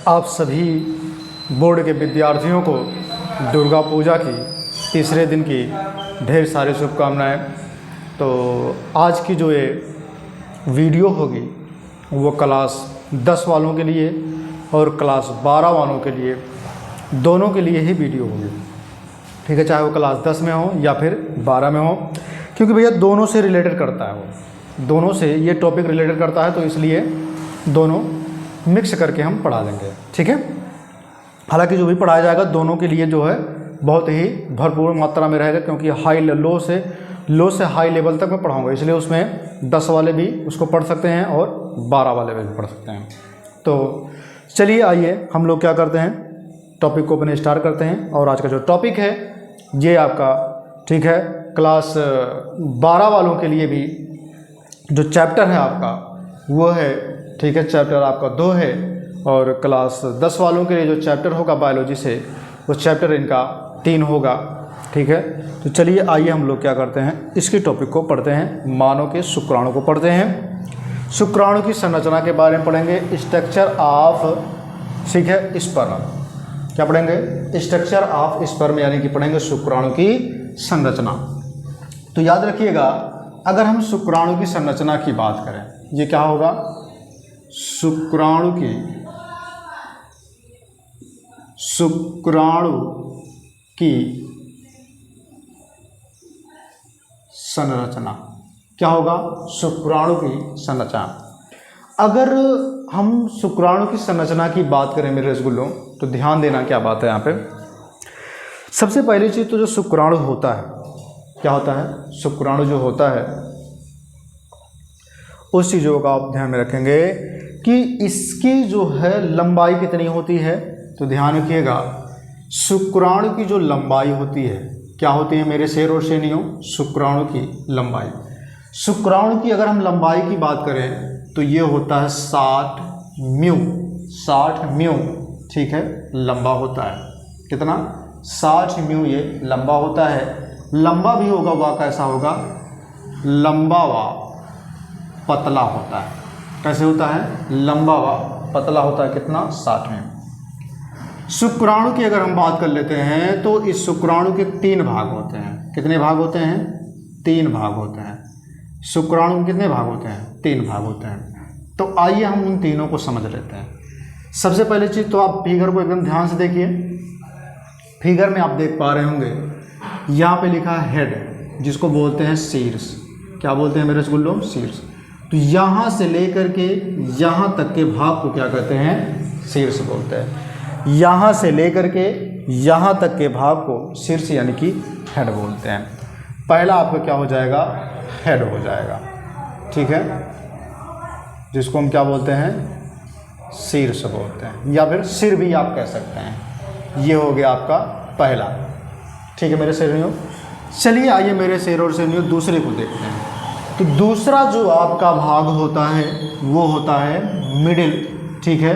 आप सभी बोर्ड के विद्यार्थियों को दुर्गा पूजा की तीसरे दिन की ढेर सारी शुभकामनाएं। तो आज की जो ये वीडियो होगी वो क्लास 10 वालों के लिए और क्लास 12 वालों के लिए, दोनों के लिए ही वीडियो होगी। ठीक है, चाहे वो क्लास 10 में हो या फिर 12 में हो, क्योंकि भैया दोनों से रिलेटेड करता है, वो दोनों से ये टॉपिक रिलेटेड करता है, तो इसलिए दोनों मिक्स करके हम पढ़ा देंगे। ठीक है, हालांकि जो भी पढ़ाया जाएगा दोनों के लिए जो है बहुत ही भरपूर मात्रा में रहेगा, क्योंकि लो से हाई लेवल तक मैं पढ़ाऊँगा, इसलिए उसमें 10 वाले भी उसको पढ़ सकते हैं और 12 वाले भी पढ़ सकते हैं। तो चलिए आइए हम लोग क्या करते हैं, टॉपिक को अपने स्टार्ट करते हैं। और आज का जो टॉपिक है ये आपका, ठीक है, क्लास 12 वालों के लिए भी जो चैप्टर है आपका वो है, ठीक है, चैप्टर आपका 2 है। और क्लास 10 वालों के लिए जो चैप्टर होगा बायोलॉजी से, वो चैप्टर इनका 3 होगा। ठीक है, तो चलिए आइए हम लोग क्या करते हैं, इसके टॉपिक को पढ़ते हैं। मानव के शुक्राणु को पढ़ते हैं। शुक्राणु की संरचना के बारे में पढ़ेंगे, स्ट्रक्चर ऑफ, ठीक है, स्पर्म। क्या पढ़ेंगे? स्ट्रक्चर ऑफ स्पर्म, यानी कि पढ़ेंगे शुक्राणु की संरचना। तो याद रखिएगा, अगर हम शुक्राणु की संरचना की बात करें, ये क्या होगा? शुक्राणु की संरचना क्या होगा? शुक्राणु की संरचना। अगर हम शुक्राणु की संरचना की बात करें मेरे रसगुल्लों, तो ध्यान देना क्या बात है यहाँ पे। सबसे पहली चीज़ तो जो शुक्राणु होता है, क्या होता है? शुक्राणु जो होता है उस चीज़ों का आप ध्यान में रखेंगे कि इसकी जो है लंबाई कितनी होती है। तो ध्यान रखिएगा, शुक्राणु की जो लंबाई होती है, क्या होती है मेरे शेर और शेनियों? शुक्राणु की लंबाई। शुक्राणु की अगर हम लंबाई की बात करें तो ये होता है 60 म्यू, ठीक है, लंबा होता है। कितना? 60 म्यू ये लंबा होता है। लंबा भी होगा, वह कैसा होगा? लंबा व पतला होता है। कैसे होता है? लंबा व पतला होता है। कितना? 60 म्यू। शुक्राणु की अगर हम बात कर लेते हैं तो इस शुक्राणु के 3 भाग होते हैं। कितने भाग होते हैं? 3 भाग होते हैं। शुक्राणु के कितने भाग होते हैं? 3 भाग होते हैं। तो आइए हम उन तीनों को समझ लेते हैं। सबसे पहली चीज़ तो आप फिगर को एकदम ध्यान से देखिए। फिगर में आप देख पा रहे होंगे, यहाँ पे लिखा है हेड, जिसको बोलते हैं शीर्ष। क्या बोलते हैं मेरे रसगुल्लों? शीर्ष। तो यहाँ से लेकर के यहाँ तक के भाग को क्या कहते हैं? शीर्ष बोलते हैं। यहाँ से लेकर के यहाँ तक के भाग को शीर्ष यानी कि हेड बोलते हैं। पहला आपका क्या हो जाएगा? हेड हो जाएगा। ठीक है, जिसको हम क्या बोलते हैं? शीर्ष बोलते हैं, या फिर सिर भी आप कह सकते हैं। ये हो गया आपका पहला। ठीक है मेरे शेरों, चलिए आइए मेरे शेर और शेरों दूसरे को देखते हैं। तो दूसरा जो आपका भाग होता है वो होता है मिडिल, ठीक है,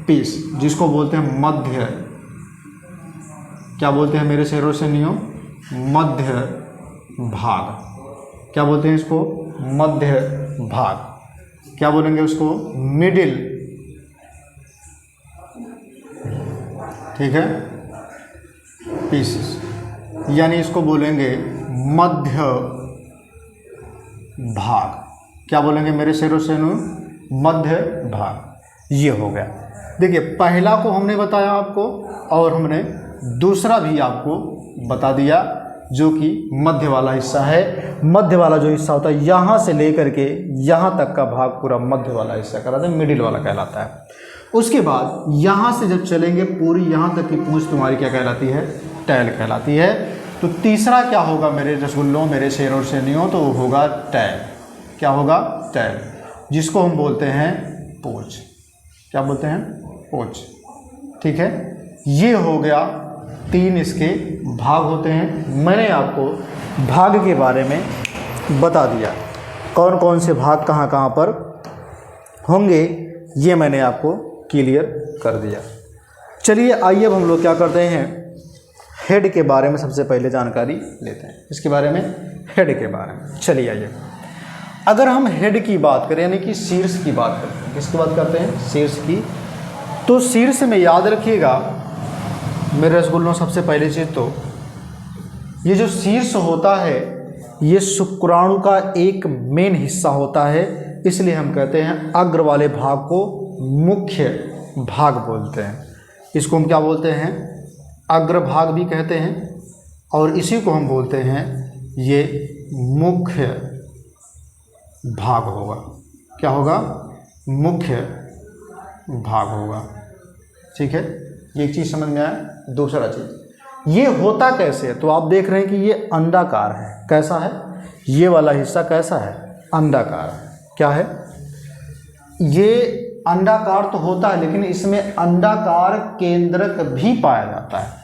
पीस, जिसको बोलते हैं मध्य। क्या बोलते हैं मेरे शेर और शेरों? मध्य भाग। क्या बोलते हैं इसको? मध्य भाग। क्या बोलेंगे उसको? मिडिल। ठीक है, पीसेस, यानी इसको बोलेंगे मध्य भाग। क्या बोलेंगे मेरे शेरों से? मध्य भाग। ये हो गया। देखिए, पहला को हमने बताया आपको, और हमने दूसरा भी आपको बता दिया, जो कि मध्य वाला हिस्सा है। मध्य वाला जो हिस्सा होता है, यहाँ से लेकर के यहाँ तक का भाग पूरा मध्य वाला हिस्सा कहलाता है, मिडिल वाला कहलाता है। उसके बाद यहाँ से जब चलेंगे पूरी यहाँ तक की पूंछ तुम्हारी क्या कहलाती है? टैल कहलाती है। तो तीसरा क्या होगा मेरे रसगुल्लों, मेरे शेर और शेरनियों? तो वो होगा टैल। क्या होगा? टैल, जिसको हम बोलते हैं पूंछ। क्या बोलते हैं? पूंछ। ठीक है, ये हो गया 3 इसके भाग होते हैं। मैंने आपको भाग के बारे में बता दिया, कौन कौन से भाग कहाँ कहाँ पर होंगे, ये मैंने आपको क्लियर कर दिया। चलिए आइए अब हम लोग क्या करते हैं, हेड के बारे में सबसे पहले जानकारी लेते हैं। इसके बारे में, हेड के बारे में। चलिए आइए, अगर हम हेड की बात करें, यानी कि शीर्ष की बात करते हैं, किसकी बात करते हैं? शीर्ष की। तो शीर्ष में याद रखिएगा मेरे रसगुल्लों, सबसे पहली चीज़ तो ये जो शीर्ष होता है ये शुक्राणु का एक मेन हिस्सा होता है, इसलिए हम कहते हैं अग्र वाले भाग को मुख्य भाग बोलते हैं। इसको हम क्या बोलते हैं? अग्र भाग भी कहते हैं, और इसी को हम बोलते हैं ये मुख्य भाग होगा। क्या होगा? मुख्य भाग होगा। ठीक है, ये एक चीज़ समझ में आया। दूसरा चीज़, ये होता कैसे है? तो आप देख रहे हैं कि ये अंडाकार है। कैसा है? ये वाला हिस्सा कैसा है? अंडाकार है। क्या है? ये अंडाकार तो होता है, लेकिन इसमें अंडाकार केंद्रक भी पाया जाता है।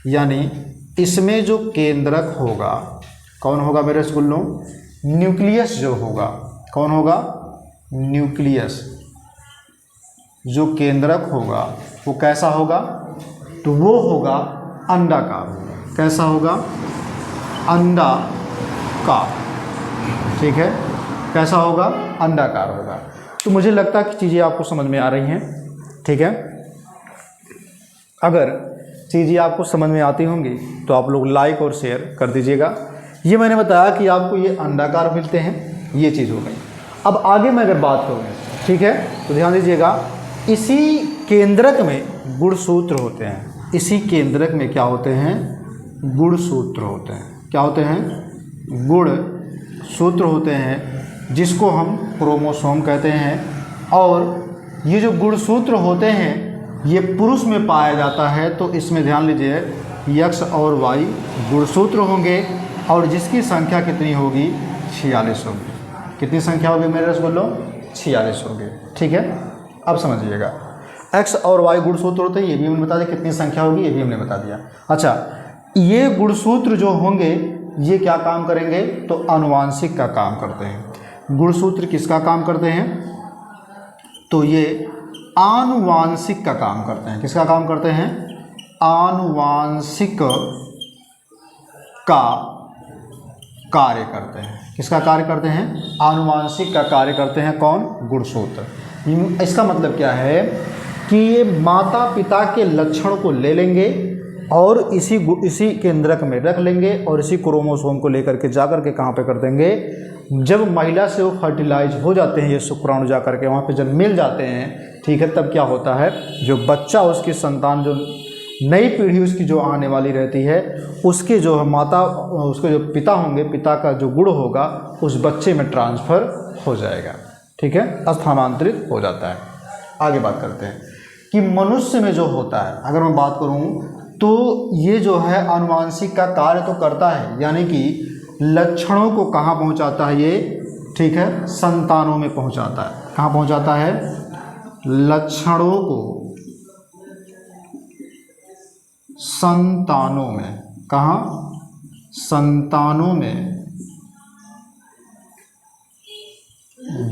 यानी इसमें जो केंद्रक होगा, कौन होगा मेरे रसगुल्लों? न्यूक्लियस जो होगा। कौन होगा? न्यूक्लियस। जो केंद्रक होगा वो कैसा होगा? तो वो होगा अंडाकार होगा। कैसा होगा? अंडाकार। ठीक है, कैसा होगा? अंडाकार होगा। तो मुझे लगता है कि चीज़ें आपको समझ में आ रही हैं। ठीक है, अगर चीज़ें आपको समझ में आती होंगी तो आप लोग लाइक और शेयर कर दीजिएगा। ये मैंने बताया कि आपको ये अंडाकार मिलते हैं, ये चीज़ हो गई। अब आगे मैं अगर बात करूँ, ठीक है, तो ध्यान दीजिएगा, इसी केंद्रक में गुणसूत्र होते हैं। इसी केंद्रक में क्या होते हैं? गुणसूत्र होते हैं। क्या होते हैं? गुण सूत्र होते हैं, जिसको हम क्रोमोसोम कहते हैं। और ये जो गुणसूत्र होते हैं ये पुरुष में पाया जाता है। तो इसमें ध्यान लीजिए, X और Y गुणसूत्र होंगे, और जिसकी संख्या कितनी होगी? 46 होगी। कितनी संख्या होगी मेरे रसगुल्लों? 46 होगी। ठीक है, अब समझिएगा, X और Y गुणसूत्र होते हैं, ये भी हमने बता दिया। कितनी संख्या होगी ये भी हमने बता दिया। अच्छा, ये गुणसूत्र जो होंगे ये क्या काम करेंगे? तो आनुवांशिक का काम करते हैं। गुणसूत्र किसका काम करते हैं? तो ये आनुवांशिक का काम करते हैं। किसका काम करते हैं? आनुवांशिक का कार्य करते हैं। किसका कार्य करते हैं? आनुवांशिक का कार्य करते हैं। कौन? गुणसूत्र। इसका मतलब क्या है कि ये माता पिता के लक्षण को ले लेंगे और इसी केंद्रक में रख लेंगे, और इसी क्रोमोसोम को लेकर के जा कर के कहाँ पे कर देंगे? जब महिला से वो फर्टिलाइज हो जाते हैं, ये शुक्राणु जा कर के वहाँ पे जब मिल जाते हैं, ठीक है, तब क्या होता है? जो बच्चा, उसकी संतान, जो नई पीढ़ी उसकी जो आने वाली रहती है, उसके जो माता, उसके जो पिता होंगे, पिता का जो गुण होगा उस बच्चे में ट्रांसफ़र हो जाएगा। ठीक है, स्थानांतरित हो जाता है। आगे बात करते हैं कि मनुष्य में जो होता है, अगर मैं बात करूं तो ये जो है आनुवांशिक का कार्य तो करता है, यानी कि लक्षणों को कहाँ पहुंचाता है ये? ठीक है, संतानों में पहुंचाता है। कहाँ पहुंचाता है? लक्षणों को संतानों में। कहाँ? संतानों में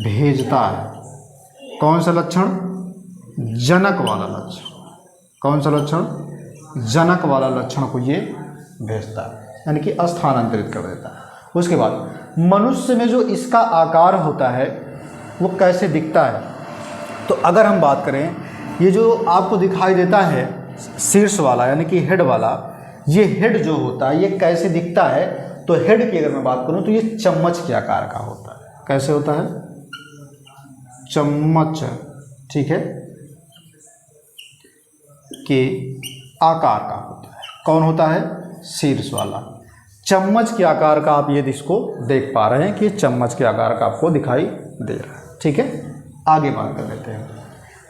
भेजता है। कौन सा लक्षण? जनक वाला लक्षण। कौन सा लक्षण? जनक वाला लक्षण को ये भेजता है, यानी कि स्थानांतरित कर देता है। उसके बाद मनुष्य में जो इसका आकार होता है वो कैसे दिखता है? तो अगर हम बात करें, ये जो आपको दिखाई देता है शीर्ष वाला, यानी कि हेड वाला, ये हेड जो होता है ये कैसे दिखता है? तो हेड की अगर मैं बात करूं तो ये चम्मच के आकार का होता है। कैसे होता है? चम्मच, ठीक है, के आकार का होता है। कौन होता है? शीर्ष वाला। चम्मच के आकार का आप ये इसको देख पा रहे हैं कि चम्मच के आकार का आपको दिखाई दे रहा है। ठीक है, आगे बात कर लेते हैं।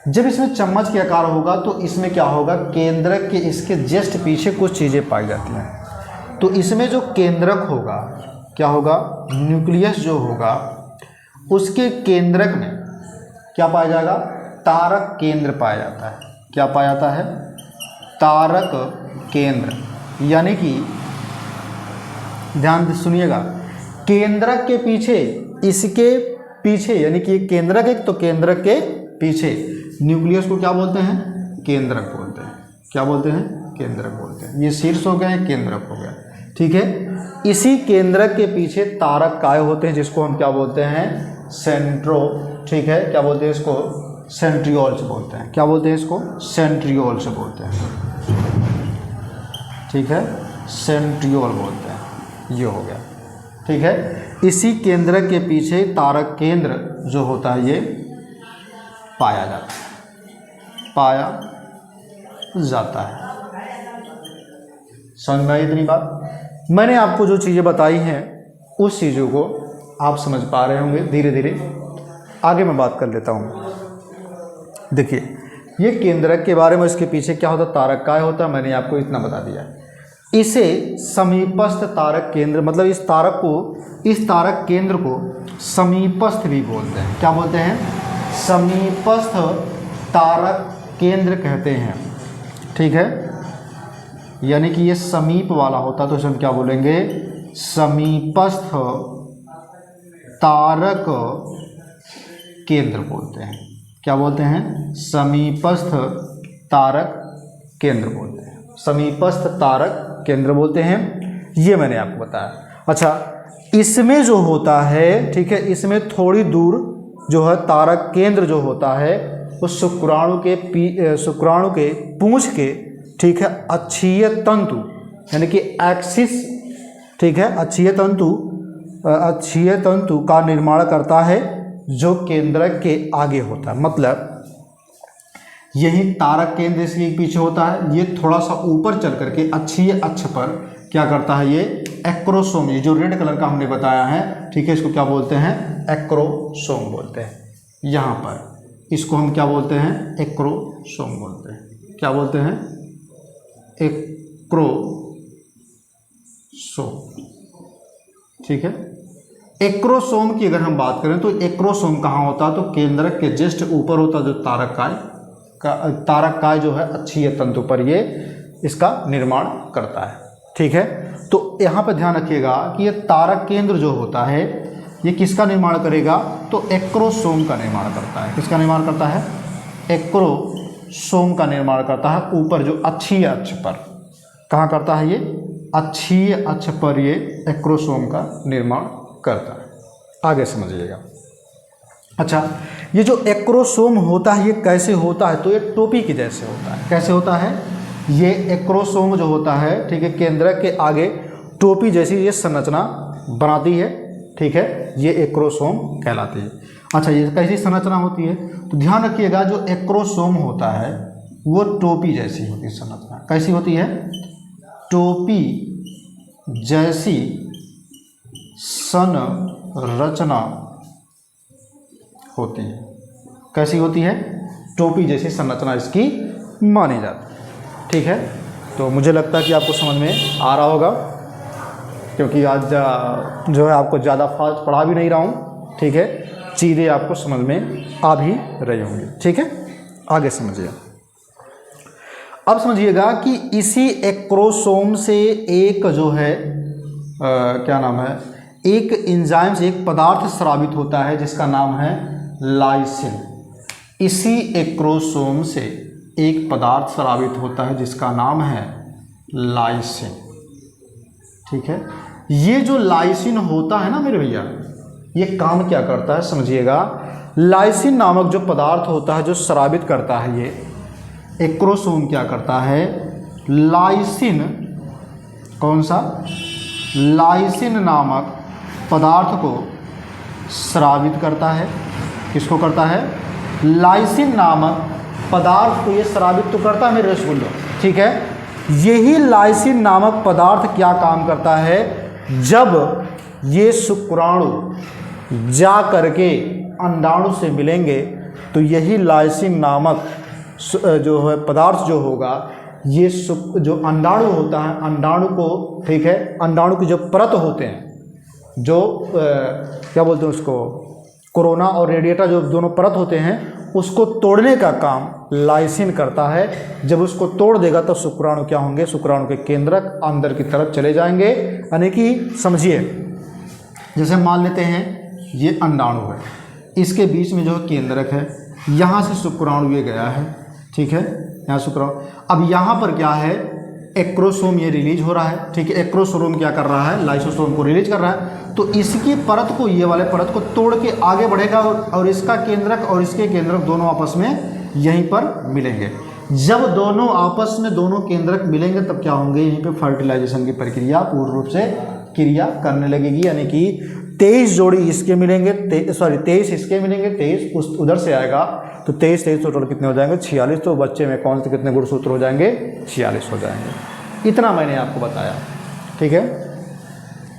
जब इसमें चम्मच के आकार होगा तो इसमें क्या होगा? केंद्रक के इसके जस्ट पीछे कुछ चीज़ें पाई जाती हैं। तो इसमें जो केंद्रक होगा क्या होगा? न्यूक्लियस जो होगा उसके केंद्रक में क्या पाया जाएगा? तारक केंद्र पाया जाता है। क्या पाया जाता है? तारक केंद्र। यानी कि ध्यान से सुनिएगा, केंद्रक के पीछे, इसके पीछे, यानी कि केंद्रक एक, तो केंद्रक के पीछे न्यूक्लियस को क्या बोलते हैं? केंद्रक बोलते हैं। क्या बोलते हैं? केंद्रक बोलते हैं। ये शीर्ष हो गया, केंद्रक हो गया। ठीक है, इसी केंद्रक के पीछे तारक काय होते हैं, जिसको हम क्या बोलते हैं? सेंट्रो। ठीक है, क्या बोलते हैं इसको? सेंट्रियोल्स बोलते हैं। क्या बोलते हैं इसको? सेंट्रियोल्स बोलते हैं, ठीक है, सेंट्रियोल बोलते हैं। ये हो गया, ठीक है। इसी केंद्र के पीछे तारक केंद्र जो होता है ये पाया जाता है। समझ में आई इतनी बात? मैंने आपको जो चीज़ें बताई हैं उस चीज़ों को आप समझ पा रहे होंगे। धीरे धीरे आगे मैं बात कर लेता हूँ। देखिए, ये केंद्रक के बारे में, इसके पीछे क्या होता है, तारक काय होता है, मैंने आपको इतना बता दिया। इसे समीपस्थ तारक केंद्र, मतलब इस तारक केंद्र को समीपस्थ भी बोलते हैं। क्या बोलते हैं? समीपस्थ तारक केंद्र कहते हैं, ठीक है। यानी कि ये समीप वाला होता तो इसे हम क्या बोलेंगे? समीपस्थ तारक केंद्र बोलते हैं। क्या बोलते हैं? समीपस्थ तारक केंद्र बोलते हैं, समीपस्थ तारक केंद्र बोलते हैं। ये मैंने आपको बताया। अच्छा, इसमें जो होता है, ठीक है, इसमें थोड़ी दूर जो है तारक केंद्र जो होता है वो शुक्राणु के पूंछ के, ठीक है, अक्षीय तंतु यानी कि एक्सिस, ठीक है, अक्षीय तंतु का निर्माण करता है जो केंद्रक के आगे होता है। मतलब यही तारक केंद्र इसके पीछे होता है, ये थोड़ा सा ऊपर चल करके अक्षीय अक्ष पर क्या करता है, ये एक्रोसोम, ये जो रेड कलर का हमने बताया है, ठीक है, इसको क्या बोलते हैं? एक्रोसोम बोलते हैं। यहाँ पर इसको हम क्या बोलते हैं? एक्रोसोम बोलते हैं। क्या बोलते हैं? एक्रोसोम, ठीक है। एक्रोसोम की अगर हम बात करें तो एक्रोसोम कहाँ होता है? तो केंद्रक के जस्ट ऊपर होता है, जो तारक काय जो है अक्षीय तंतु पर ये इसका निर्माण करता है, ठीक है। तो यहाँ पर ध्यान रखिएगा कि ये तारक केंद्र जो होता है ये किसका निर्माण करेगा? तो एक्रोसोम का निर्माण करता है। किसका निर्माण करता है? एक्रोसोम का निर्माण करता है, ऊपर जो अक्षीय अक्ष पर। कहाँ करता है ये? अक्षीय अक्ष पर ये एक्रोसोम का निर्माण करता है। आगे समझिएगा। अच्छा, ये जो एक्रोसोम होता है ये कैसे होता है? तो ये टोपी के जैसे होता है। कैसे होता है? ये एक्रोसोम जो होता है, ठीक है, केंद्रक के आगे टोपी जैसी ये संरचना बनाती है, ठीक है, ये एक्रोसोम कहलाती है। अच्छा, ये कैसी संरचना होती है? तो ध्यान रखिएगा, जो एक्रोसोम होता है वो टोपी जैसी होती है संरचना। कैसी होती है? टोपी जैसी संरचना होती है। कैसी होती है? टोपी जैसी संरचना इसकी मानी जाती है, ठीक है। तो मुझे लगता है कि आपको समझ में आ रहा होगा, क्योंकि आज जो है आपको ज़्यादा फास्ट पढ़ा भी नहीं रहा हूँ, ठीक है, चीज़ें आपको समझ में आ भी रही होंगी, ठीक है। आगे समझिए। अब समझिएगा कि इसी एक्रोसोम से एक जो है क्या नाम है, एक एंजाइम से एक पदार्थ स्रावित होता है जिसका नाम है लाइसिन। इसी एक्रोसोम से एक पदार्थ स्रावित होता है जिसका नाम है लाइसिन, ठीक है। ये जो लाइसिन होता है ना मेरे भैया, ये काम क्या करता है समझिएगा। लाइसिन नामक जो पदार्थ होता है जो स्रावित करता है, ये एक्रोसोम क्या करता है? लाइसिन, कौन सा? लाइसिन नामक पदार्थ को स्रावित करता है। किसको करता है? लाइसिन नामक पदार्थ को ये स्रावित तो करता है मेरे रसगुल्लो, ठीक है। यही लाइसिन नामक पदार्थ क्या काम करता है? जब ये शुक्राणु जा करके अंडाणु से मिलेंगे तो यही लाइसिन नामक जो है पदार्थ जो होगा, ये जो अंडाणु होता है, अंडाणु को, ठीक है, अंडाणु की जो परत होते हैं, जो क्या बोलते हैं उसको, कोरोना और रेडिएटा, जो दोनों परत होते हैं, उसको तोड़ने का काम लाइसिन करता है। जब उसको तोड़ देगा तो शुक्राणु क्या होंगे? शुक्राणु के केंद्रक अंदर की तरफ चले जाएंगे। यानी कि समझिए, जैसे मान लेते हैं ये अंडाणु है, इसके बीच में जो केंद्रक है, यहाँ से शुक्राणु ये गया है, ठीक है, यहाँ शुक्राणु। अब यहाँ पर क्या है? एक्रोसोम ये रिलीज हो रहा है, ठीक है। एक्रोसोम क्या कर रहा है, लाइसोसोम को रिलीज कर रहा है। तो इसकी परत को, ये वाले परत को तोड़ के आगे बढ़ेगा और इसका केंद्रक और इसके केंद्रक दोनों आपस में यहीं पर मिलेंगे। जब दोनों आपस में दोनों केंद्रक मिलेंगे तब क्या होंगे, यहीं पे फर्टिलाइजेशन की प्रक्रिया पूर्ण रूप से क्रिया करने लगेगी। यानी कि 23 जोड़ी इसके मिलेंगे, 23 इसके मिलेंगे, 23 उस उधर से आएगा, तो 23 टोटल कितने हो जाएंगे, 46। तो बच्चे में कौन से कितने गुणसूत्र हो जाएंगे, 46 हो जाएंगे। इतना मैंने आपको बताया, ठीक है।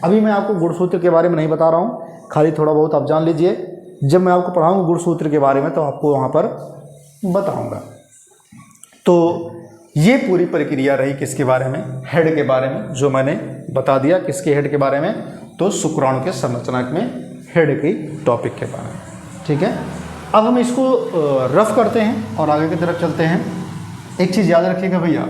अभी मैं आपको गुणसूत्र के बारे में नहीं बता रहा हूँ, खाली थोड़ा बहुत आप जान लीजिए। जब मैं आपको पढ़ाऊँगा गुणसूत्र के बारे में तो आपको वहाँ पर बताऊँगा। तो ये पूरी प्रक्रिया रही किसके बारे में, हेड के बारे में, जो मैंने बता दिया। किसके हेड के बारे में, तो शुक्राणु के संरचना में हेड की टॉपिक के बारे में, ठीक है। अब हम इसको रफ करते हैं और आगे की तरफ चलते हैं। एक चीज़ याद रखिएगा भैया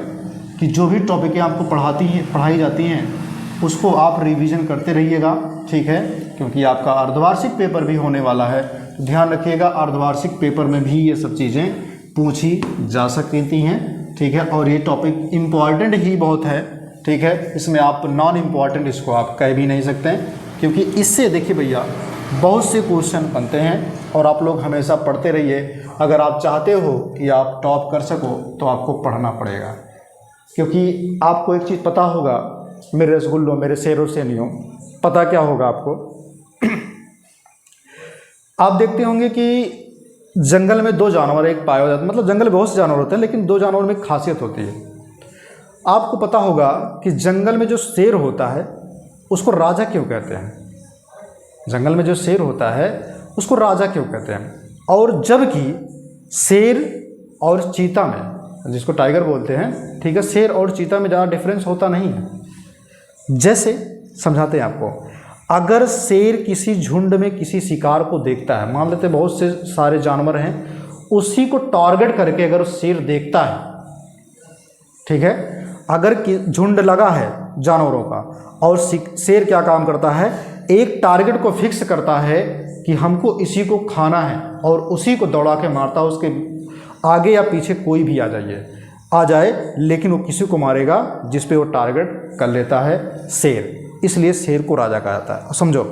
कि जो भी टॉपिकें आपको पढ़ाई जाती हैं उसको आप रिवीजन करते रहिएगा, ठीक है, क्योंकि आपका अर्धवार्षिक पेपर भी होने वाला है। तो ध्यान रखिएगा, अर्धवार्षिक पेपर में भी ये सब चीज़ें पूछी जा सकती हैं, ठीक है। और ये टॉपिक इम्पॉर्टेंट ही बहुत है, ठीक है। इसमें आप नॉन इम्पॉर्टेंट इसको आप कह भी नहीं सकते हैं, क्योंकि इससे देखिए भैया बहुत से क्वेश्चन बनते हैं और आप लोग हमेशा पढ़ते रहिए। अगर आप चाहते हो कि आप टॉप कर सको तो आपको पढ़ना पड़ेगा, क्योंकि आपको एक चीज़ पता होगा, मेरे रसगुल्लों, मेरे शेरों से नहीं हो, पता क्या होगा आपको आप देखते होंगे कि जंगल में 2 जानवर एक पाया जाता है, मतलब जंगल में बहुत से जानवर होते हैं लेकिन 2 जानवर में एक खासियत होती है। आपको पता होगा कि जंगल में जो शेर होता है उसको राजा क्यों कहते हैं, जंगल में जो शेर होता है उसको राजा क्यों कहते हैं। और जबकि शेर और चीता में, जिसको टाइगर बोलते हैं, ठीक है, शेर और चीता में ज़्यादा डिफरेंस होता नहीं है। जैसे समझाते हैं आपको, अगर शेर किसी झुंड में किसी शिकार को देखता है, मान लेते बहुत से सारे जानवर हैं, उसी को टारगेट करके अगर शेर देखता है, ठीक है, अगर झुंड लगा है जानवरों का और शेर क्या काम करता है, एक टारगेट को फिक्स करता है कि हमको इसी को खाना है और उसी को दौड़ा के मारता है। उसके आगे या पीछे कोई भी आ जाए लेकिन वो किसी को मारेगा जिस पे वो टारगेट कर लेता है, शेर। इसलिए शेर को राजा कहा जाता है। समझो,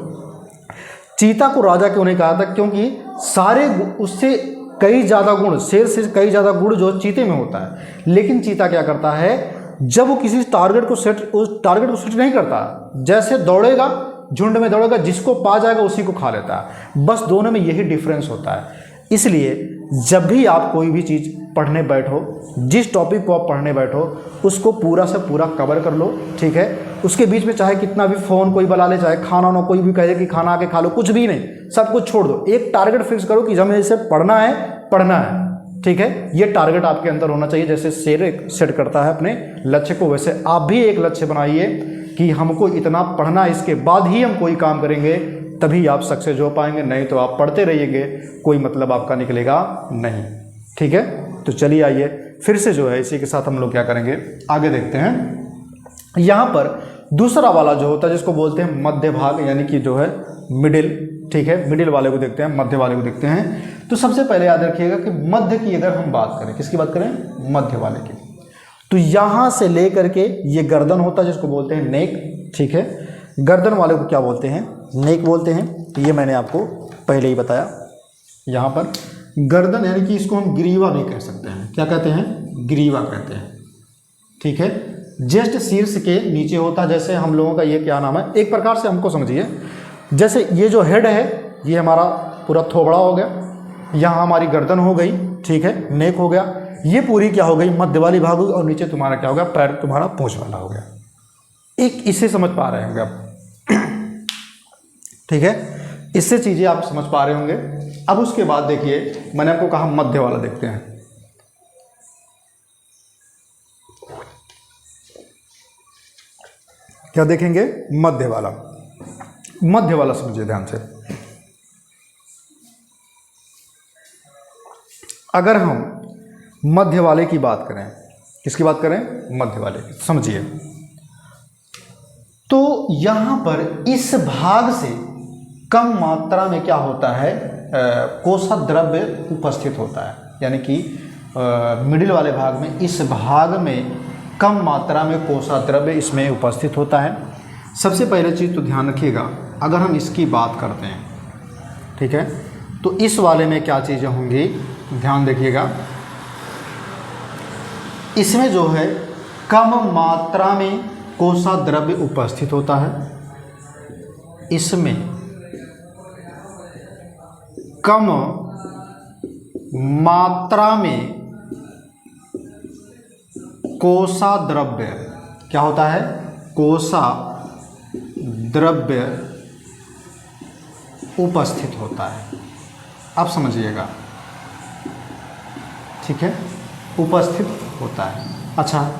चीता को राजा क्यों नहीं कहा जाता, क्योंकि सारे उससे कई ज़्यादा गुण, शेर से कई ज़्यादा गुण जो चीते में होता है। लेकिन चीता क्या करता है, जब वो किसी टारगेट को सेट नहीं करता, जैसे दौड़ेगा, झुंड में दौड़ेगा, जिसको पा जाएगा उसी को खा लेता है। बस दोनों में यही डिफरेंस होता है। इसलिए जब भी आप कोई भी चीज़ पढ़ने बैठो, जिस टॉपिक को आप पढ़ने बैठो उसको पूरा से पूरा कवर कर लो, ठीक है। उसके बीच में चाहे कितना भी फ़ोन कोई बुला ले, चाहे खाना ना कोई भी कहे कि खाना आके खा लो, कुछ भी नहीं, सब कुछ छोड़ दो। एक टारगेट फिक्स करो कि हमें इसे पढ़ना है, ठीक है। ये टारगेट आपके अंदर होना चाहिए। जैसे शेर सेट करता है अपने लक्ष्य को, वैसे आप भी एक लक्ष्य बनाइए कि हमको इतना पढ़ना, इसके बाद ही हम कोई काम करेंगे, तभी आप सक्सेस हो पाएंगे। नहीं तो आप पढ़ते रहिएगे, कोई मतलब आपका निकलेगा नहीं, ठीक है। तो चलिए आइए फिर से जो है इसी के साथ हम लोग क्या करेंगे, आगे देखते हैं। यहाँ पर दूसरा वाला जो होता है जिसको बोलते हैं मध्य भाग, यानी कि जो है मिडिल, ठीक है। मिडिल वाले को देखते हैं, मध्य वाले को देखते हैं। तो सबसे पहले याद रखिएगा कि मध्य की अगर हम बात करें, किसकी बात करें, मध्य वाले की, तो यहाँ से ले करके ये गर्दन होता है जिसको बोलते हैं नेक, ठीक है। गर्दन वाले को क्या बोलते हैं, नेक बोलते हैं। तो ये मैंने आपको पहले ही बताया। यहाँ पर गर्दन यानी कि इसको हम ग्रीवा नहीं कह सकते हैं, क्या कहते हैं, ग्रीवा कहते हैं, ठीक है। जस्ट शीर्ष के नीचे होता है। जैसे हम लोगों का ये क्या नाम है, एक प्रकार से हमको समझिए, जैसे ये जो हेड है ये हमारा पूरा थोबड़ा हो गया, यहाँ हमारी गर्दन हो गई, ठीक है, नेक हो गया। ये पूरी क्या हो गई, मध्य वाली भाग होगी, और नीचे तुम्हारा क्या हो गया, पैर तुम्हारा पूंछ वाला हो गया। एक इससे समझ पा रहे होंगे आप, ठीक है, इससे चीज़ें आप समझ पा रहे होंगे। अब उसके बाद देखिए, मैंने आपको कहा मध्य वाला देखते हैं। क्या देखेंगे, मध्य वाला। मध्य वाला समझिए ध्यान से। अगर हम मध्य वाले की बात करें, किसकी बात करें, मध्य वाले की, समझिए। तो यहां पर इस भाग से कम मात्रा में क्या होता है, कोसा द्रव्य उपस्थित होता है। यानी कि मिडिल वाले भाग में, इस भाग में कम मात्रा में कोसा द्रव्य इसमें उपस्थित होता है। सबसे पहले चीज़ तो ध्यान रखिएगा, अगर हम इसकी बात करते हैं, ठीक है, तो इस वाले में क्या चीज़ें होंगी, ध्यान देखिएगा। इसमें जो है कम मात्रा में कोसा द्रव्य उपस्थित होता है, इसमें कम मात्रा में कोसा द्रव्य क्या होता है, कोसा द्रव्य उपस्थित होता है। आप समझिएगा, ठीक है, उपस्थित होता है। अच्छा,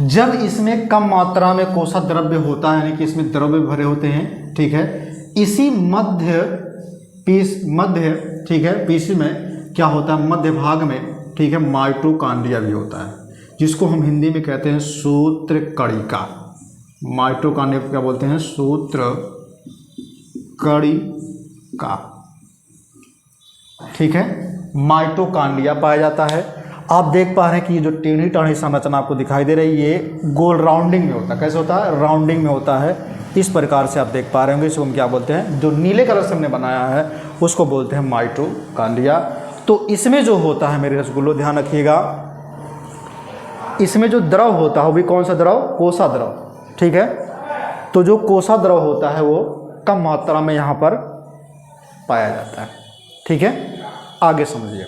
जब इसमें कम मात्रा में कोसा द्रव्य होता है, यानी कि इसमें द्रव्य भरे होते हैं, ठीक है, इसी मध्य, ठीक है, पीस में क्या होता है, मध्य भाग में, ठीक है, माइटोकांड्रिया भी होता है, जिसको हम हिंदी में कहते हैं सूत्र कणिका। माइटोकांड्रिया को क्या बोलते हैं, सूत्र कणिका, ठीक है, माइटोकांड्रिया पाया जाता है। आप देख पा रहे हैं कि ये जो टेढ़ी टाढ़ी संरचना आपको दिखाई दे रही है, ये गोल राउंडिंग में होता है। कैसे होता है, राउंडिंग में होता है। इस प्रकार से आप देख पा रहे होंगे। इसको हम क्या बोलते हैं, जो नीले कलर से हमने बनाया है उसको बोलते हैं माइटोकांड्रिया। तो इसमें जो होता है मेरे रसगुल्लो, ध्यान रखिएगा, इसमें जो द्रव होता है वो भी कौन सा द्रव, कोसा द्रव, ठीक है। तो जो कोसा द्रव होता है वो कम मात्रा में यहाँ पर पाया जाता है, ठीक है। आगे समझिए,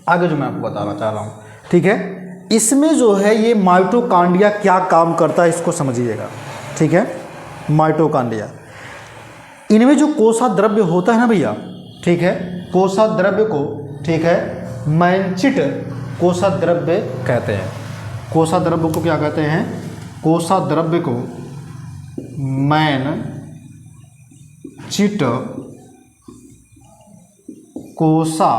आगे जो मैं आपको बताना चाह रहा हूँ, ठीक है। इसमें जो है ये माइटोकांड्रिया क्या काम करता है इसको समझिएगा, ठीक है। माइटोकांड्रिया, इनमें जो कोसा द्रव्य होता है ना भैया, ठीक है, कोसा द्रव्य को, ठीक है, मैंचिट कोसा द्रव्य कहते हैं। कोसा द्रव्य को क्या कहते हैं, कोसा द्रव्य को मैनचिट कोसा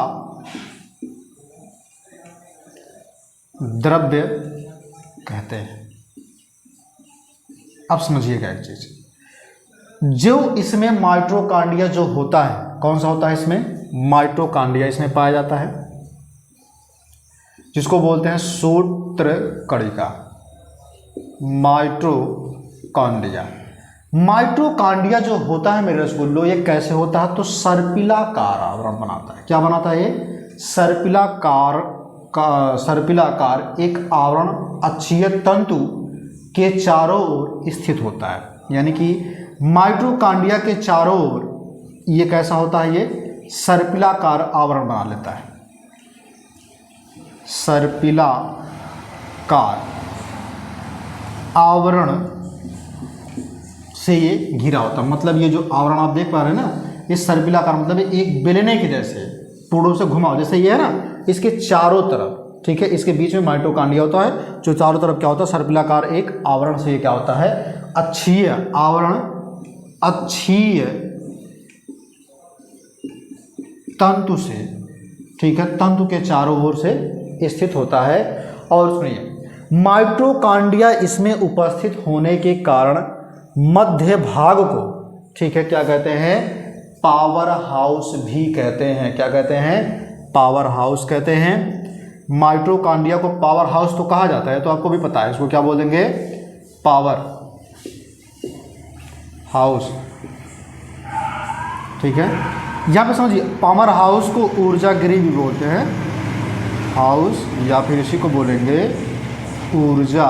द्रव्य कहते हैं। अब समझिएगा एक चीज, जो इसमें माइटोकांड्रिया जो होता है, कौन सा होता है इसमें, माइटोकांड्रिया इसमें पाया जाता है, जिसको बोलते हैं सूत्र कणिका, माइटोकांड्रिया। माइटोकांड्रिया जो होता है मेरे रसगुल्लो, ये कैसे होता है, तो सर्पिलाकार आवरण बनाता है। क्या बनाता है ये, सर्पिलाकार एक आवरण अक्षीय तंतु के चारों ओर स्थित होता है। यानी कि माइटोकांड्रिया के चारों ओर ये कैसा होता है, ये सर्पिलाकार आवरण बना लेता है। सर्पिलाकार आवरण से ये घिरा होता है। मतलब ये जो आवरण आप देख पा रहे हैं ना, ये सर्पिलाकार मतलब एक बेलने के जैसे पूर्व से घुमाओ, जैसे ये है ना, इसके चारों तरफ, ठीक है, इसके बीच में माइटोकांड्रिया होता है, जो चारों तरफ क्या होता है, सर्पिलाकार एक आवरण से ये क्या होता है, अक्षीय आवरण, अक्षीय तंतु से, ठीक है, तंतु के चारों ओर से स्थित होता है। और सुनिए, माइटोकांड्रिया इसमें उपस्थित होने के कारण मध्य भाग को, ठीक है, क्या कहते हैं, पावर हाउस भी कहते हैं। क्या कहते हैं, पावर हाउस कहते हैं। माइटोकांड्रिया को पावर हाउस तो कहा जाता है, तो आपको भी पता है, इसको क्या बोलेंगे, पावर हाउस, ठीक है। यहाँ पे समझिए, पावर हाउस को ऊर्जा गृह भी बोलते हैं, हाउस, या फिर इसी को बोलेंगे ऊर्जा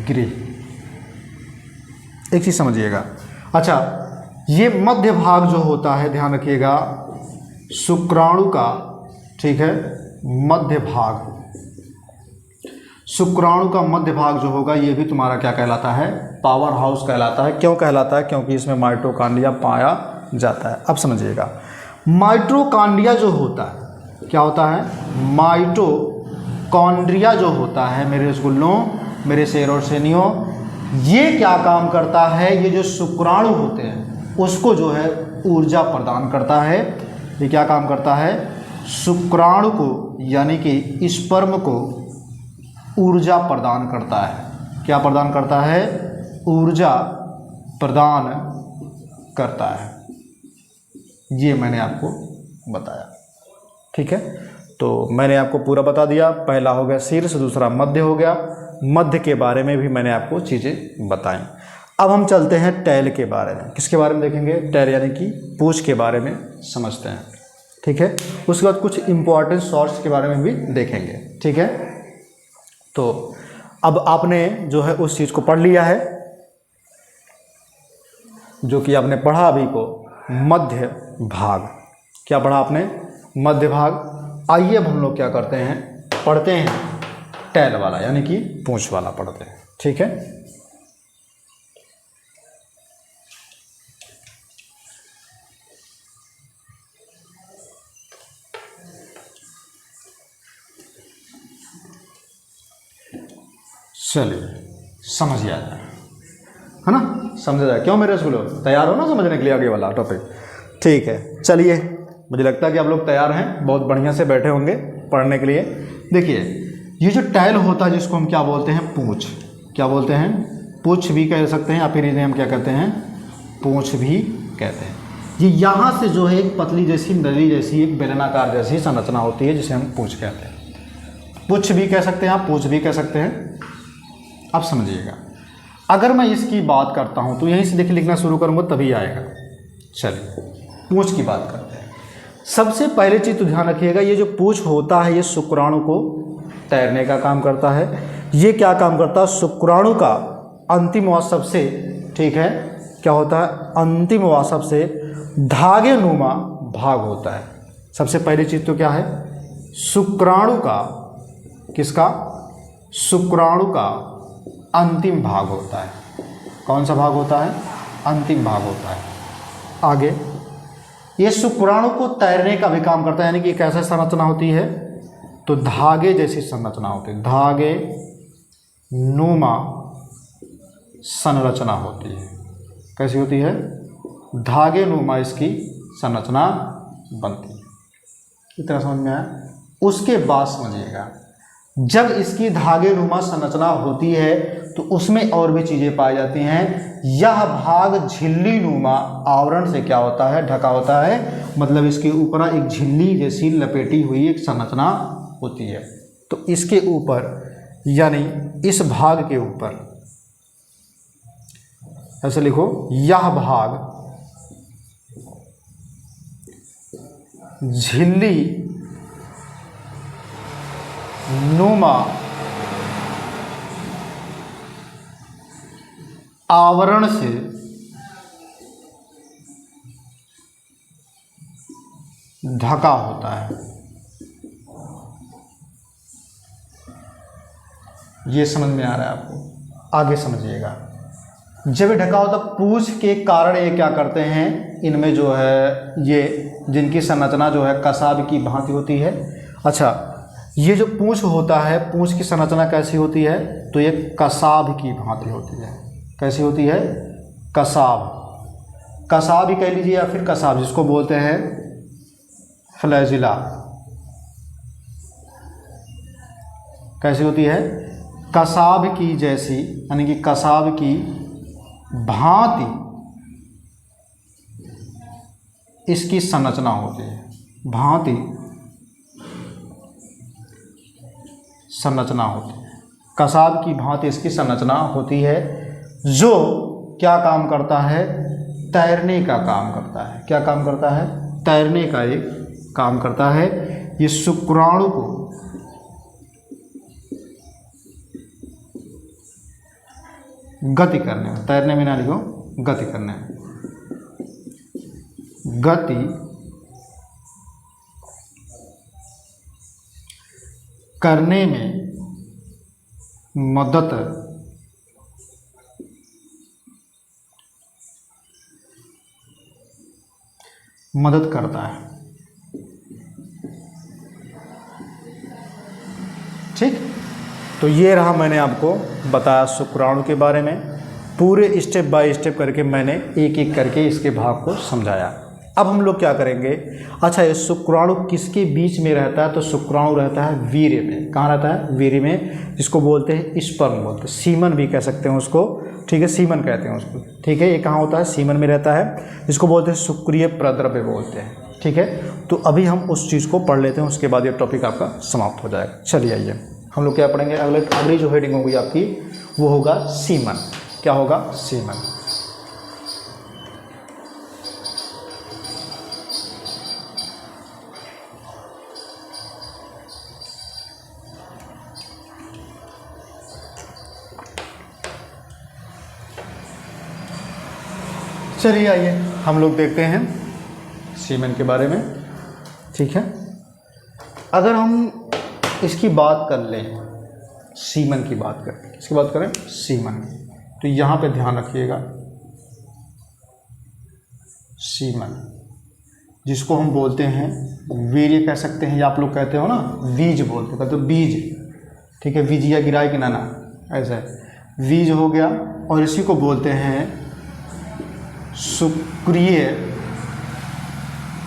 गृह। एक चीज़ समझिएगा। अच्छा, ये मध्य भाग जो होता है, ध्यान रखिएगा, शुक्राणु का, ठीक है, मध्य भाग, शुक्राणु का मध्य भाग जो होगा, ये भी तुम्हारा क्या कहलाता है, पावर हाउस कहलाता है। क्यों कहलाता है, क्योंकि इसमें माइटोकांड्रिया पाया जाता है। अब समझिएगा, माइटोकांड्रिया जो होता है, क्या होता है, माइटोकांड्रिया जो होता है मेरे रसगुल्लों, मेरे शेर और सेनियों, ये क्या काम करता है, ये जो शुक्राणु होते हैं उसको जो है ऊर्जा प्रदान करता है। ये क्या काम करता है, शुक्राणु को, यानी कि स्पर्म को ऊर्जा प्रदान करता है। क्या प्रदान करता है, ऊर्जा प्रदान करता है। ये मैंने आपको बताया, ठीक है। तो मैंने आपको पूरा बता दिया। पहला हो गया शीर्ष, दूसरा मध्य हो गया। मध्य के बारे में भी मैंने आपको चीज़ें बताई। अब हम चलते हैं टैल के बारे में। किसके बारे में देखेंगे? टैल यानी कि पूंछ के बारे में समझते हैं, ठीक है। उसके बाद कुछ इंपॉर्टेंट शॉर्ट्स के बारे में भी देखेंगे, ठीक है। तो अब आपने जो है उस चीज़ को पढ़ लिया है जो कि आपने पढ़ा अभी को, मध्य भाग। क्या पढ़ा आपने? मध्य भाग। आइए अब हम लोग क्या करते हैं, पढ़ते हैं टैल वाला यानी कि पूंछ वाला पढ़ते हैं, ठीक है। चलिए समझ आ जाए, है ना, समझ जाए। क्यों मेरे स्कूलों, तैयार हो ना समझने के लिए आगे वाला टॉपिक? ठीक है, चलिए मुझे लगता है कि आप लोग तैयार हैं, बहुत बढ़िया से बैठे होंगे पढ़ने के लिए। देखिए ये जो टैल होता है जिसको हम क्या बोलते हैं? पूंछ। क्या बोलते हैं? पूंछ भी कह सकते हैं या फिर इन्हें हम क्या कहते हैं? पूंछ भी कहते हैं। ये यहाँ से जो है एक पतली जैसी नली जैसी एक बेलनाकार जैसी संरचना होती है जिसे हम पूंछ कहते हैं। पूंछ भी कह सकते हैं आप, पूंछ भी कह सकते हैं। अब समझिएगा, अगर मैं इसकी बात करता हूँ तो यहीं से देखिए लिखना शुरू करूँगा तभी आएगा। चलिए पूंछ की बात करते हैं। सबसे पहले चीज़ तो ध्यान रखिएगा, ये जो पूंछ होता है ये शुक्राणु को तैरने का काम करता है। ये क्या काम करता है? शुक्राणु का अंतिम वासव से, ठीक है, क्या होता है? अंतिम वासव से धागे नुमा भाग होता है। सबसे पहली चीज़ तो क्या है? शुक्राणु का, किसका? शुक्राणु का अंतिम भाग होता है। कौन सा भाग होता है? अंतिम भाग होता है। आगे ये शुक्राणु को तैरने का भी काम करता है, यानी कि एक ऐसा संरचना होती है तो धागे जैसी संरचना होती है, धागे नुमा संरचना होती है। कैसी होती है? धागे नुमा इसकी संरचना बनती है। इतना समझ में आया? उसके बाद समझिएगा, जब इसकी धागे नुमा संरचना होती है तो उसमें और भी चीज़ें पाई जाती हैं। यह भाग झिल्ली नुमा आवरण से क्या होता है? ढका होता है। मतलब इसके ऊपर एक झिल्ली जैसी लपेटी हुई एक संरचना होती है। तो इसके ऊपर यानी इस भाग के ऊपर ऐसे लिखो, यह भाग झिल्ली नुमा आवरण से ढका होता है। ये समझ में आ रहा है आपको? आगे समझिएगा। जब ये ढका होता, पूंछ के कारण ये क्या करते हैं, इनमें जो है ये जिनकी संरचना जो है कसाब की भांति होती है। अच्छा, ये जो पूंछ होता है, पूंछ की संरचना कैसी होती है? तो ये कसाब की भांति होती है। कैसी होती है? कसाब। कसाब ही कह लीजिए या फिर कसाब, जिसको बोलते हैं फ्लैजिला। कैसी होती है? कसाब की जैसी, यानी कि कसाब की भांति इसकी संरचना होती है। भांति संरचना होती है, कसाब की भांति इसकी संरचना होती है, जो क्या काम करता है? तैरने का काम करता है। क्या काम करता है? तैरने का एक काम करता है। ये शुक्राणु को गति करने में, तैरने में ना लिखो, गति करने में, गति करने में मदद करता है। ठीक, तो ये रहा, मैंने आपको बताया शुक्राणु के बारे में। पूरे स्टेप बाय स्टेप करके मैंने एक एक करके इसके भाग को समझाया। अब हम लोग क्या करेंगे? अच्छा, ये शुक्राणु किसके बीच में रहता है? तो शुक्राणु रहता है वीर्य में। कहाँ रहता है? वीर्य में, जिसको बोलते हैं स्पर्म, बोलते हैं, सीमन भी कह सकते हैं उसको, ठीक है, सीमन कहते हैं उसको, ठीक है। ये कहाँ होता है? सीमन में रहता है, जिसको बोलते हैं शुक्रिय प्रद्रव्य बोलते हैं, ठीक है, तो अभी हम उस चीज़ को पढ़ लेते हैं, उसके बाद ये टॉपिक आपका समाप्त हो जाएगा। चलिए आइए हम लोग क्या पढ़ेंगे, अगली जो हेडिंग होगी आपकी वो होगा सीमन। क्या होगा? सीमन। चलिए आइए हम लोग देखते हैं सीमन के बारे में। ठीक है, अगर हम इसकी बात कर लें, सीमन की बात करें, किसकी बात करें? सीमन। तो यहाँ पे ध्यान रखिएगा, सीमन जिसको हम बोलते हैं वीर्य कह सकते हैं, या आप लोग कहते हो ना बीज बोलते हैं, तो बीज, ठीक है, बीजिया गिराए कि नाना, ऐसा है, बीज हो गया। और इसी को बोलते हैं शुक्रिय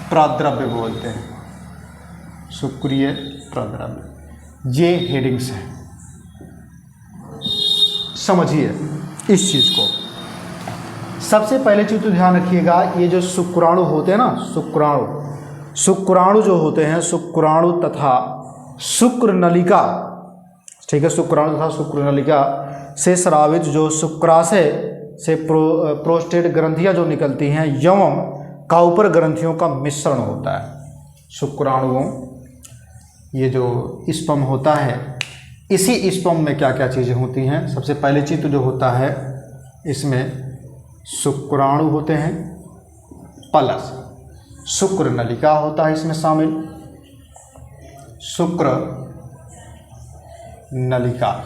प्रद्रव्य बोलते हैं, शुक्रिय प्रद्रव्य। ये हेडिंग्स हैं, समझिए इस चीज़ को। सबसे पहले चीज़ तो ध्यान रखिएगा, ये जो शुक्राणु होते हैं ना, शुक्राणु जो होते हैं, शुक्राणु तथा शुक्र नलिका, ठीक है, शुक्राणु तथा शुक्र नलिका से स्रावित जो शुक्राशय से प्रोस्टेट ग्रंथियां जो निकलती हैं एवं काउपर ग्रंथियों का मिश्रण होता है। शुक्राणुओं, ये जो स्पर्म होता है, इसी स्पर्म में क्या क्या चीज़ें होती हैं? सबसे पहले चीज़ तो जो होता है, इसमें शुक्राणु होते हैं प्लस शुक्र नलिका होता है इसमें शामिल, शुक्र नलिका,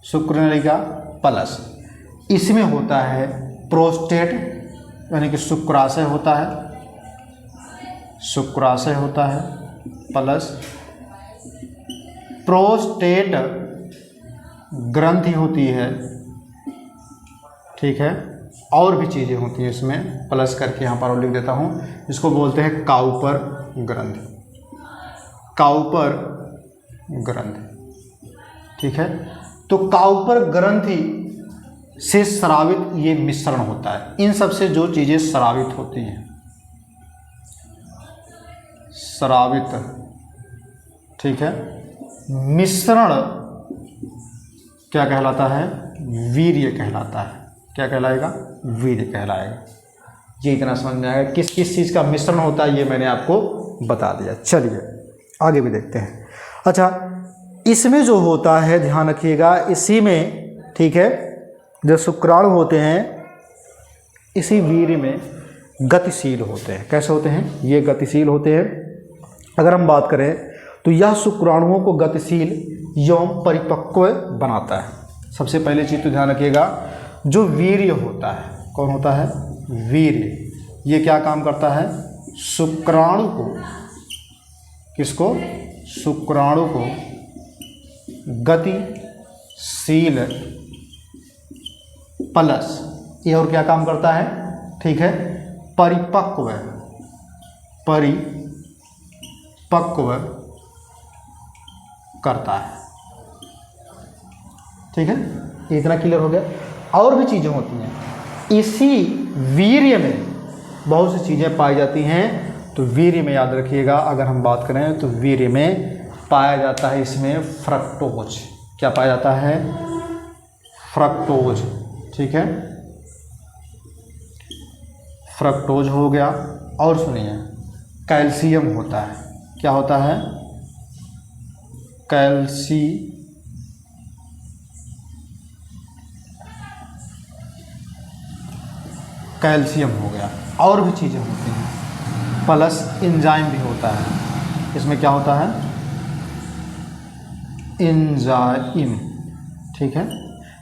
शुक्र नलिका प्लस इसमें होता है प्रोस्टेट, यानी कि शुक्राशय होता है, शुक्राशय होता है प्लस प्रोस्टेट ग्रंथि होती है, ठीक है, और भी चीज़ें होती हैं इसमें, प्लस करके यहाँ पर लिख देता हूँ, इसको बोलते हैं काउपर ग्रंथि, काउपर ग्रंथि, ठीक है। तो काउपर ग्रंथि से स्रावित ये मिश्रण होता है, इन सब से जो चीज़ें स्रावित होती हैं, स्रावित, ठीक है, मिश्रण क्या कहलाता है? वीर्य कहलाता है। क्या कहलाएगा? वीर्य कहलाएगा। ये इतना समझ में आएगा किस किस चीज़ का मिश्रण होता है, ये मैंने आपको बता दिया। चलिए आगे भी देखते हैं। अच्छा, इसमें जो होता है ध्यान रखिएगा, इसी में, ठीक है, जो शुक्राणु होते हैं इसी वीर्य में गतिशील होते हैं। कैसे होते हैं? ये गतिशील होते हैं। अगर हम बात करें तो यह शुक्राणुओं को गतिशील एवं परिपक्व बनाता है। सबसे पहले चीज़ तो ध्यान रखिएगा, जो वीर्य होता है, कौन होता है? वीर्य। ये क्या काम करता है? शुक्राणु को, किसको? शुक्राणु को गतिशील प्लस ये और क्या काम करता है? ठीक है, परिपक्व, परिपक्व करता है। ठीक है, इतना क्लियर हो गया। और भी चीज़ें होती हैं, इसी वीर्य में बहुत सी चीज़ें पाई जाती हैं। तो वीर्य में याद रखिएगा, अगर हम बात करें तो वीर्य में पाया जाता है इसमें फ्रक्टोज। क्या पाया जाता है? फ्रक्टोज, ठीक है, फ्रक्टोज हो गया। और सुनिए, कैल्शियम होता है। क्या होता है? कैल्शियम हो गया। और भी चीज़ें होती हैं, प्लस एंजाइम भी होता है। इसमें क्या होता है? एंजाइम, ठीक है।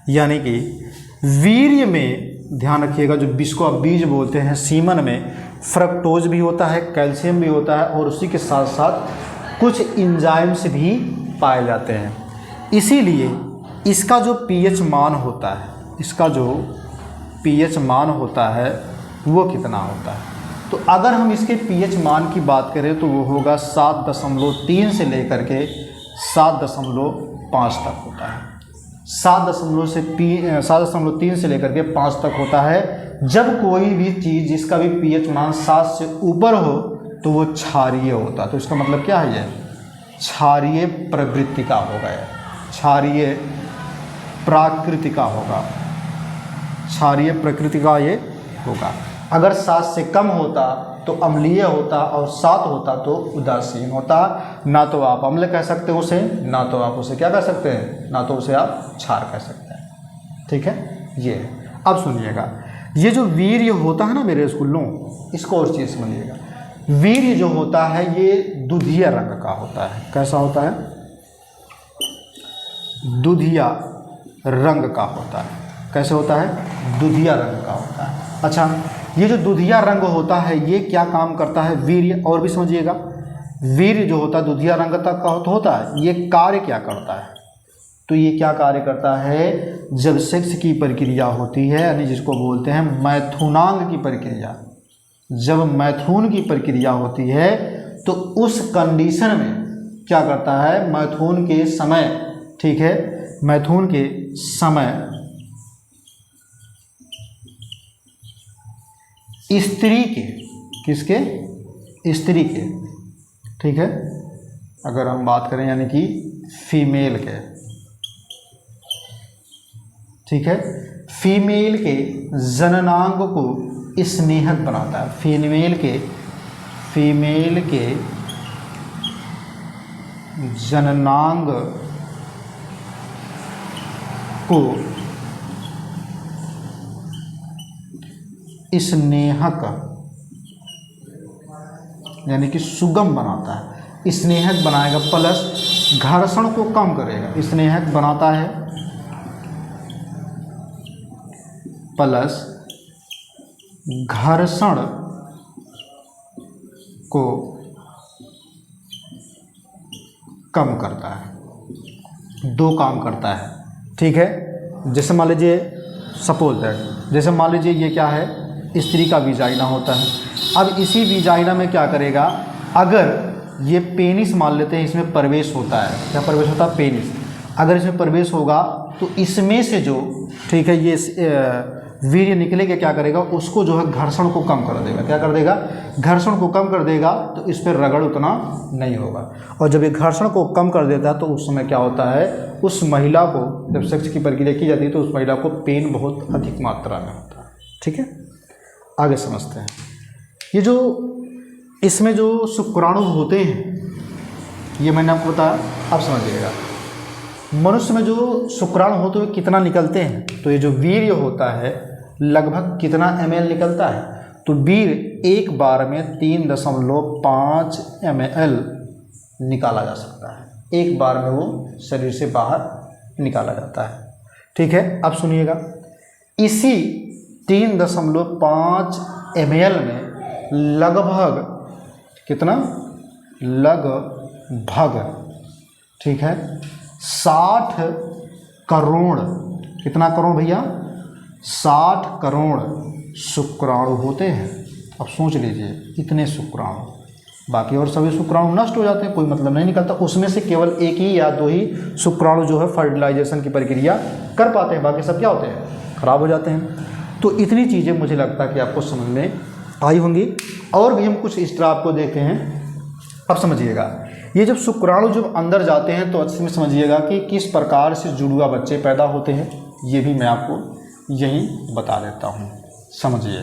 यानी कि वीर्य में ध्यान रखिएगा, जो जिसको आप बीज बोलते हैं, सीमन में फ्रक्टोज भी होता है, कैल्शियम भी होता है, और उसी के साथ साथ कुछ एंजाइम्स भी पाए जाते हैं। इसीलिए इसका जो पीएच मान होता है, इसका जो पीएच मान होता है वो कितना होता है? तो अगर हम इसके पीएच मान की बात करें तो वो होगा 7.3 से लेकर के 7.5 तक होता है। 7.3 से लेकर के 5 तक होता है जब कोई भी चीज़ जिसका भी पीएच मान 7 से ऊपर हो तो वो क्षारीय होता है। तो इसका मतलब क्या है, ये क्षारीय प्रवृत्ति का होगा, ये क्षारीय प्राकृति का होगा, क्षारीय प्रकृति का ये होगा। अगर 7 से कम होता तो अम्लीय होता और 7 होता तो उदासीन होता। ना तो आप अम्ल कह सकते हो उसे, ना तो आप उसे क्या कह सकते हैं, ना तो उसे आप क्षार कह सकते हैं। ठीक है, ये अब सुनिएगा, ये जो वीर्य होता है ना मेरे स्कूलों, इसको और चीज़ समझिएगा। वीर्य जो होता है ये दुधिया रंग का होता है। कैसा होता है, दुधिया रंग का होता है। कैसे होता है, दुधिया रंग का होता है। अच्छा, ये जो दुधिया रंग होता है ये क्या काम करता है, वीर्य, और भी समझिएगा, वीर्य जो होता है दुधिया रंग तक का होता है, ये कार्य क्या करता है, तो ये क्या कार्य करता है, जब सेक्स की प्रक्रिया होती है, यानी जिसको बोलते हैं मैथुनांग की प्रक्रिया, जब मैथुन की प्रक्रिया होती है तो उस कंडीशन में क्या करता है, मैथुन के समय, ठीक है, मैथुन के समय स्त्री के, किसके, स्त्री के, ठीक है, अगर हम बात करें यानी कि फीमेल के, ठीक है, फीमेल के जननांग को स्नेहक बनाता है। फीमेल के जननांग को स्नेहक यानी कि सुगम बनाता है, स्नेहक बनाएगा, प्लस घर्षण को कम करेगा। स्नेहक बनाता है प्लस घर्षण को कम करता है, दो काम करता है। ठीक है, जैसे मान लीजिए सपोज दैट, जैसे मान लीजिए ये क्या है, स्त्री का वीजाइना होता है। अब इसी वीजाइना में क्या करेगा, अगर ये पेनिस मान लेते हैं, इसमें प्रवेश होता है, क्या प्रवेश होता है, पेनिस, अगर इसमें प्रवेश होगा तो इसमें से जो, ठीक है, ये वीर्य निकलेगा, क्या करेगा, उसको जो है घर्षण को कम कर देगा। क्या कर देगा, घर्षण को कम कर देगा, तो इस पर रगड़ उतना नहीं होगा। और जब ये घर्षण को कम कर देता है तो उस समय क्या होता है, उस महिला को, जब सेक्स की प्रक्रिया की जाती है तो उस महिला को पेन बहुत अधिक मात्रा में होता है। ठीक है, आगे समझते हैं। ये जो इसमें जो शुक्राणु होते हैं, ये मैंने आपको बताया, अब समझिएगा। मनुष्य में जो शुक्राणु होते हुए कितना निकलते हैं, तो ये जो वीर्य होता है लगभग कितना ml निकलता है, तो वीर्य एक बार में 3.5 ml निकाला जा सकता है। एक बार में वो शरीर से बाहर निकाला जाता है। ठीक है, अब सुनिएगा, इसी 3.5 ml में लगभग कितना, लगभग, ठीक है, 60 करोड़, कितना करोड़ भैया, 60 करोड़ शुक्राणु होते हैं। अब सोच लीजिए, इतने शुक्राणु, बाकी और सभी शुक्राणु नष्ट हो जाते हैं, कोई मतलब नहीं निकलता। उसमें से केवल एक ही या दो ही शुक्राणु जो है फर्टिलाइजेशन की प्रक्रिया कर पाते हैं, बाकी सब क्या होते हैं, खराब हो जाते हैं। तो इतनी चीज़ें मुझे लगता है कि आपको समझ में आई होंगी। और भी हम कुछ इस तरह आपको देते हैं। अब समझिएगा, ये जब शुक्राणु जब अंदर जाते हैं तो अच्छे में समझिएगा कि किस प्रकार से जुड़वा बच्चे पैदा होते हैं, ये भी मैं आपको यही बता देता हूँ, समझिए।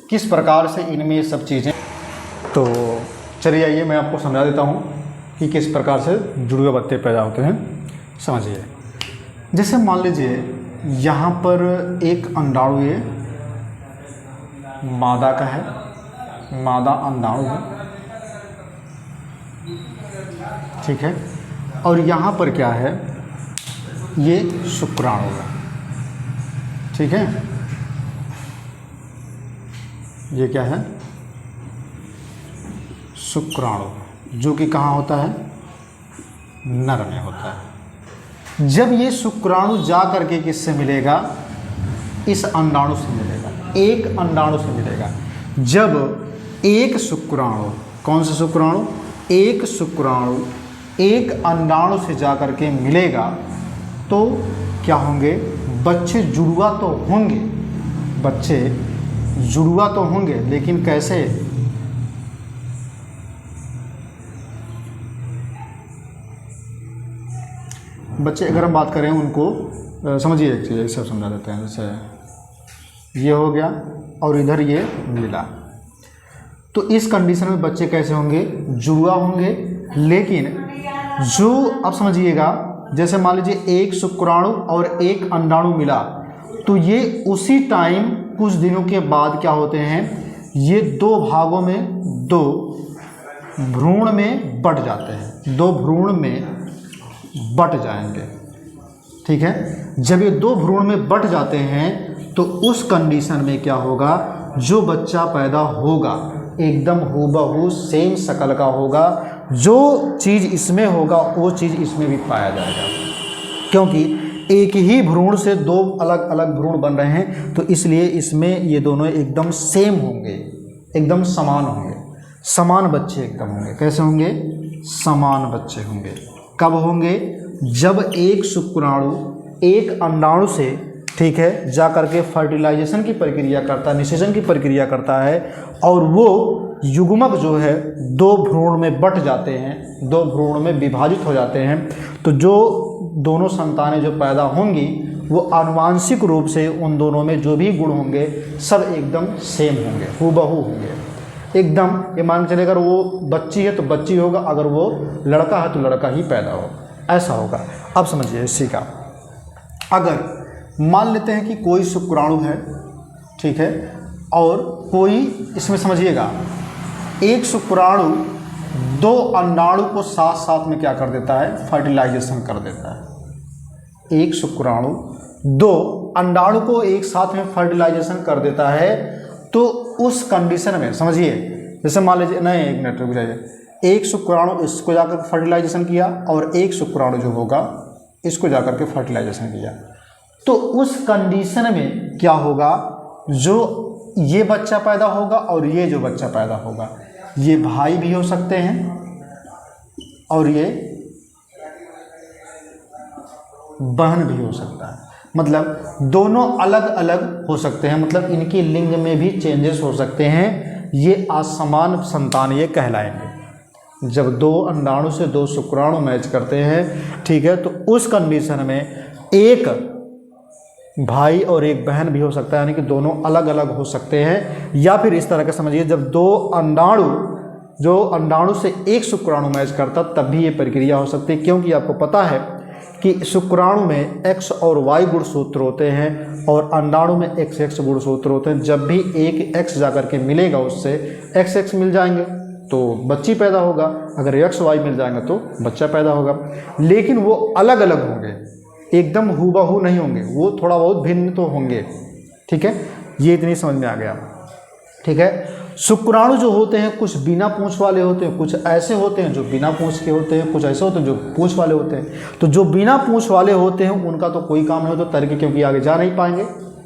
किस प्रकार से इनमें सब चीज़ें, तो चलिए आइए मैं आपको समझा देता हूँ कि किस प्रकार से जुड़वे बच्चे पैदा होते हैं। समझिए, जैसे मान लीजिए यहाँ पर एक अंडाणु, ये मादा का है, मादा अंडाणु है, ठीक है, और यहाँ पर क्या है, ये शुक्राणु है। ठीक है, ये क्या है, शुक्राणु, जो कि कहाँ होता है, नर में होता है। जब ये शुक्राणु जा करके किससे मिलेगा, इस अंडाणु से मिलेगा, एक अंडाणु से मिलेगा। जब एक शुक्राणु, कौन सा शुक्राणु, एक शुक्राणु एक अंडाणु से जा कर के मिलेगा तो क्या होंगे, बच्चे जुड़वा तो होंगे, बच्चे जुड़वा तो होंगे, लेकिन कैसे? बच्चे अगर हम बात करें उनको समझिए, एक चीज़ सब समझा देते हैं। जैसे ये हो गया और इधर ये मिला, तो इस कंडीशन में बच्चे कैसे होंगे, जुड़वा होंगे। लेकिन जो अब समझिएगा, जैसे मान लीजिए एक शुक्राणु और एक अंडाणु मिला, तो ये उसी टाइम कुछ दिनों के बाद क्या होते हैं, ये दो भागों में, दो भ्रूण में बट जाते हैं, दो भ्रूण में बट जाएंगे। ठीक है, जब ये दो भ्रूण में बट जाते हैं तो उस कंडीशन में क्या होगा, जो बच्चा पैदा होगा एकदम हूबहू सेम शक्ल का होगा, जो चीज़ इसमें होगा वो चीज़ इसमें भी पाया जाएगा, क्योंकि एक ही भ्रूण से दो अलग अलग भ्रूण बन रहे हैं, तो इसलिए इसमें ये दोनों एकदम सेम होंगे, एकदम समान होंगे, समान बच्चे एकदम होंगे। कैसे होंगे, समान बच्चे होंगे। कब होंगे, जब एक शुक्राणु एक अंडाणु से, ठीक है, जा करके फर्टिलाइजेशन की प्रक्रिया करता है, निषेचन की प्रक्रिया करता है, और वो युग्मक जो है दो भ्रूण में बट जाते हैं, दो भ्रूण में विभाजित हो जाते हैं, तो जो दोनों संतानें जो पैदा होंगी वो आनुवांशिक रूप से उन दोनों में जो भी गुण होंगे सब एकदम सेम होंगे, हूबहू होंगे एकदम। ये मान के चले, अगर वो बच्ची है तो बच्ची होगा, अगर वो लड़का है तो लड़का ही पैदा होगा, ऐसा होगा। अब समझिए इसी का, अगर मान लेते हैं कि कोई शुक्राणु है, ठीक है, और कोई, इसमें समझिएगा, एक शुक्राणु दो अंडाणु को साथ साथ में क्या कर देता है, फर्टिलाइजेशन कर देता है। एक शुक्राणु दो अंडाणु को एक साथ में फर्टिलाइजेशन कर देता है, तो उस कंडीशन में समझिए, जैसे मान लीजिए, नहीं एक मिनट रुक जाइए, एक शुक्राणु इसको जाकर फर्टिलाइजेशन किया और एक शुक्राणु जो होगा इसको जाकर के फर्टिलाइजेशन किया, तो उस कंडीशन में क्या होगा, जो ये बच्चा पैदा होगा और ये जो बच्चा पैदा होगा, ये भाई भी हो सकते हैं और ये बहन भी हो सकता है, मतलब दोनों अलग अलग हो सकते हैं, मतलब इनकी लिंग में भी चेंजेस हो सकते हैं, ये असमान संतान ये कहलाएंगे। जब दो अंडाणु से दो शुक्राणु मैच करते हैं, ठीक है, तो उस कंडीशन में एक भाई और एक बहन भी हो सकता है, यानी कि दोनों अलग अलग हो सकते हैं। या फिर इस तरह का समझिए, जब दो अंडाणु, जो अंडाणु से एक शुक्राणु मैच करता, तब भी ये प्रक्रिया हो सकती है, क्योंकि आपको पता है कि शुक्राणु में X और Y गुणसूत्र होते हैं और अंडाणु में XX गुणसूत्र होते हैं। जब भी एक X जाकर के मिलेगा उससे XX मिल जाएंगे तो बच्ची पैदा होगा, अगर XY मिल जाएंगे तो बच्चा पैदा होगा। लेकिन वो अलग अलग होंगे, एकदम हूबहू नहीं होंगे, वो थोड़ा बहुत भिन्न तो होंगे। ठीक है, ये इतनी समझ में आ गया। ठीक है, शुक्राणु जो होते हैं कुछ बिना पूंछ वाले होते हैं, कुछ ऐसे होते हैं जो बिना पूंछ के होते हैं, कुछ ऐसे होते हैं जो पूंछ वाले होते हैं। तो जो बिना पूंछ वाले होते हैं उनका तो कोई काम नहीं होता तैर के, क्योंकि आगे जा नहीं पाएंगे।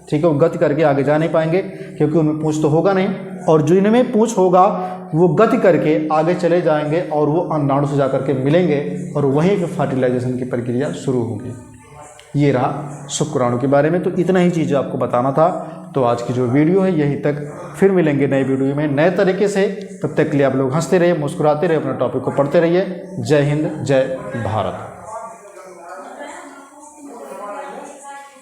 ठीक है, वो गति करके आगे जा नहीं पाएंगे क्योंकि उनमें पूंछ तो होगा नहीं, और जो इनमें पूंछ होगा वो गति करके आगे चले जाएंगे और वो अंडाणु से जाकर के मिलेंगे और वहीं पर फर्टिलाइजेशन की प्रक्रिया शुरू होगी। ये रहा शुक्राणु के बारे में। तो इतना ही चीज़ आपको बताना था। तो आज की जो वीडियो है यहीं तक, फिर मिलेंगे नए वीडियो में नए तरीके से। तब तक के लिए आप लोग हंसते रहिए, मुस्कुराते रहिए, अपने टॉपिक को पढ़ते रहिए। जय हिंद, जय भारत।